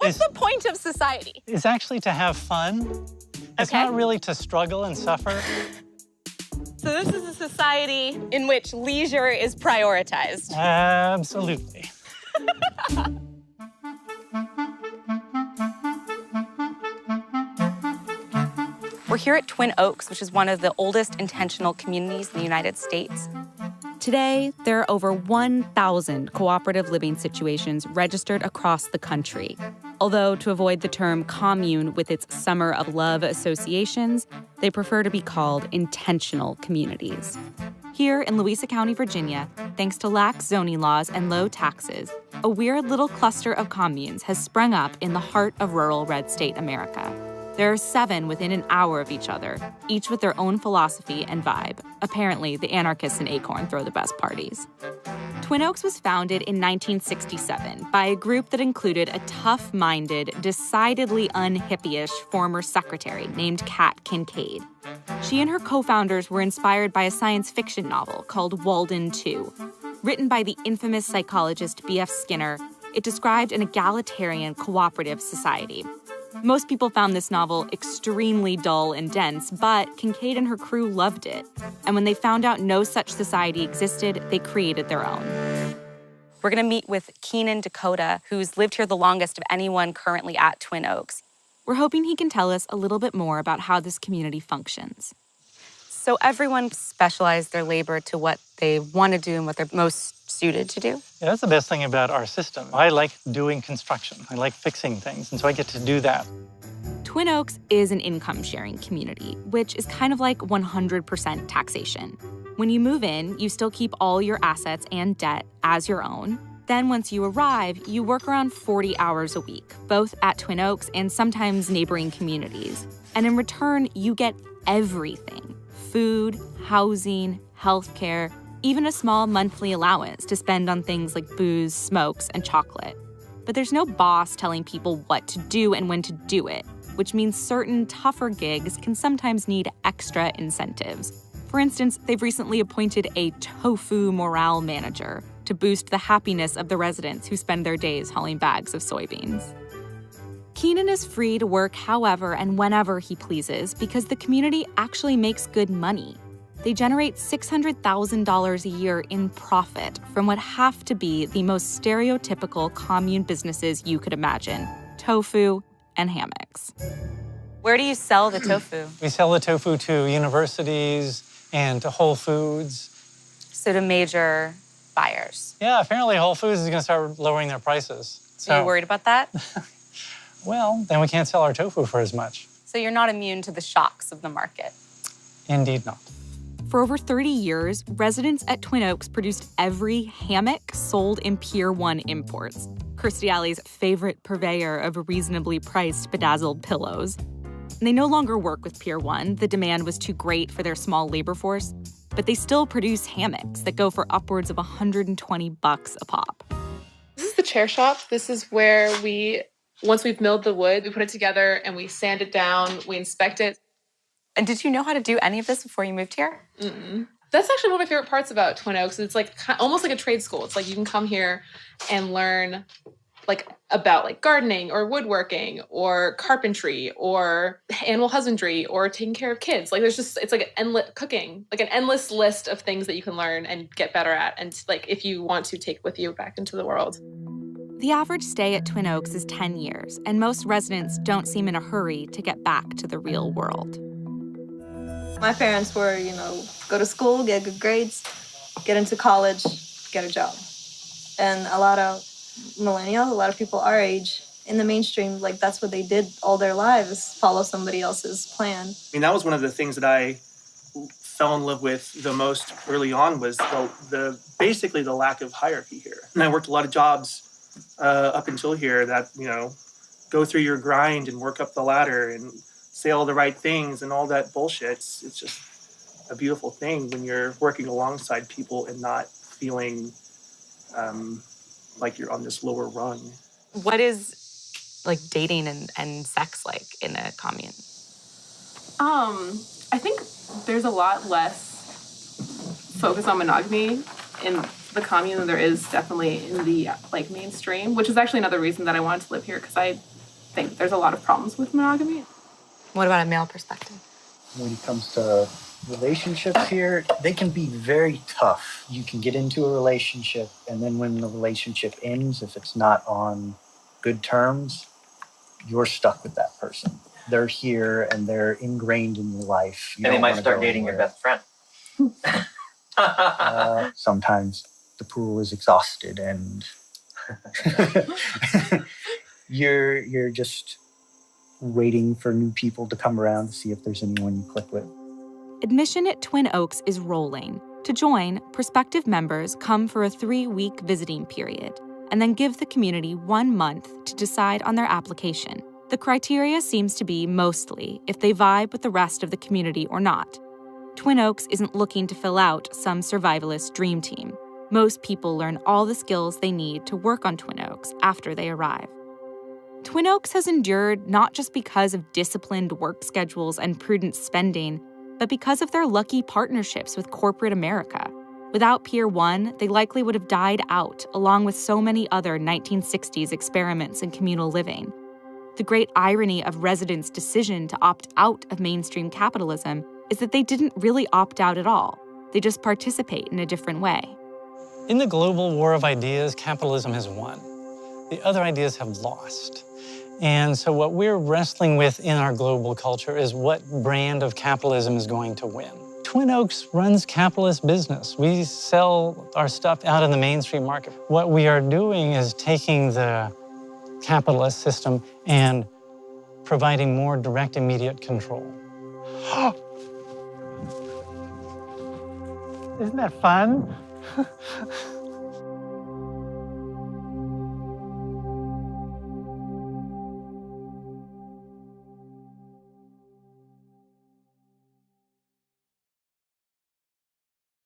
What's the point of society? It's actually to have fun. It's not really to struggle and suffer. So this is a society in which leisure is prioritized. Absolutely. We're here at Twin Oaks, which is one of the oldest intentional communities in the United States. Today, there are over 1,000 cooperative living situations registered across the country. Although, to avoid the term commune with its summer of love associations, they prefer to be called intentional communities. Here in Louisa County, Virginia, thanks to lax zoning laws and low taxes, a weird little cluster of communes has sprung up in the heart of rural red state America. There are 7 within an hour of each other, each with their own philosophy and vibe. Apparently, the anarchists in Acorn throw the best parties. Twin Oaks was founded in 1967 by a group that included a tough-minded, decidedly unhippie-ish former secretary named Kat Kincaid. She and her co-founders were inspired by a science fiction novel called Walden 2. Written by the infamous psychologist B.F. Skinner, it described an egalitarian cooperative society. Most people found this novel extremely dull and dense, but Kincaid and her crew loved it. And when they found out no such society existed, they created their own. We're going to meet with Keenan Dakota, who's lived here the longest of anyone currently at Twin Oaks. We're hoping he can tell us a little bit more about how this community functions. So everyone specialized their labor to what they want to do and what they're most suited to do? Yeah, that's the best thing about our system. I like doing construction. I like fixing things, and so I get to do that. Twin Oaks is an income-sharing community, which is kind of like 100% taxation. When you move in, you still keep all your assets and debt as your own. Then once you arrive, you work around 40 hours a week, both at Twin Oaks and sometimes neighboring communities. And in return, you get everything: food, housing, healthcare, even a small monthly allowance to spend on things like booze, smokes, and chocolate. But there's no boss telling people what to do and when to do it, which means certain tougher gigs can sometimes need extra incentives. For instance, they've recently appointed a tofu morale manager to boost the happiness of the residents who spend their days hauling bags of soybeans. Keenan is free to work however and whenever he pleases because the community actually makes good money. They generate $600,000 a year in profit from what have to be the most stereotypical commune businesses you could imagine: tofu and hammocks. Where do you sell the tofu? We sell the tofu to universities and to Whole Foods. So to major buyers. Yeah, apparently Whole Foods is going to start lowering their prices. So, are you worried about that? Well, then we can't sell our tofu for as much. So you're not immune to the shocks of the market? Indeed not. For over 30 years, residents at Twin Oaks produced every hammock sold in Pier 1 imports, Kirstie Alley's favorite purveyor of reasonably priced bedazzled pillows. And they no longer work with Pier 1. The demand was too great for their small labor force, but they still produce hammocks that go for upwards of $120 a pop. This is the chair shop. This is where once we've milled the wood, we put it together and we sand it down, we inspect it. And did you know how to do any of this before you moved here? Mm-mm. That's actually one of my favorite parts about Twin Oaks. It's like almost like a trade school. It's like you can come here and learn about gardening or woodworking or carpentry or animal husbandry or taking care of kids. It's like an endless cooking, like an endless list of things that you can learn and get better at. And if you want to take with you back into the world. The average stay at Twin Oaks is 10 years, and most residents don't seem in a hurry to get back to the real world. My parents were, go to school, get good grades, get into college, get a job. And a lot of millennials, a lot of people our age, in the mainstream, that's what they did all their lives, follow somebody else's plan. I mean, that was one of the things that I fell in love with the most early on was basically the lack of hierarchy here. And I worked a lot of jobs up until here that, go through your grind and work up the ladder and say all the right things and all that bullshit. It's just a beautiful thing when you're working alongside people and not feeling like you're on this lower rung. What is dating and sex like in a commune? I think there's a lot less focus on monogamy in the commune than there is definitely in the mainstream, which is actually another reason that I wanted to live here, because think there's a lot of problems with monogamy. What about a male perspective? When it comes to relationships here, they can be very tough. You can get into a relationship, and then when the relationship ends, if it's not on good terms, you're stuck with that person. They're here and they're ingrained in your life. You And they don't might wanna start go dating your anywhere. best friend. Sometimes the pool is exhausted and you're just waiting for new people to come around to see if there's anyone you click with. Admission at Twin Oaks is rolling. To join, prospective members come for a 3-week visiting period and then give the community 1 month to decide on their application. The criteria seems to be mostly if they vibe with the rest of the community or not. Twin Oaks isn't looking to fill out some survivalist dream team. Most people learn all the skills they need to work on Twin Oaks after they arrive. Twin Oaks has endured not just because of disciplined work schedules and prudent spending, but because of their lucky partnerships with corporate America. Without Pier 1, they likely would have died out, along with so many other 1960s experiments in communal living. The great irony of residents' decision to opt out of mainstream capitalism is that they didn't really opt out at all. They just participate in a different way. In the global war of ideas, capitalism has won. The other ideas have lost. And so what we're wrestling with in our global culture is what brand of capitalism is going to win. Twin Oaks runs capitalist business. We sell our stuff out in the mainstream market. What we are doing is taking the capitalist system and providing more direct, immediate control. Isn't that fun?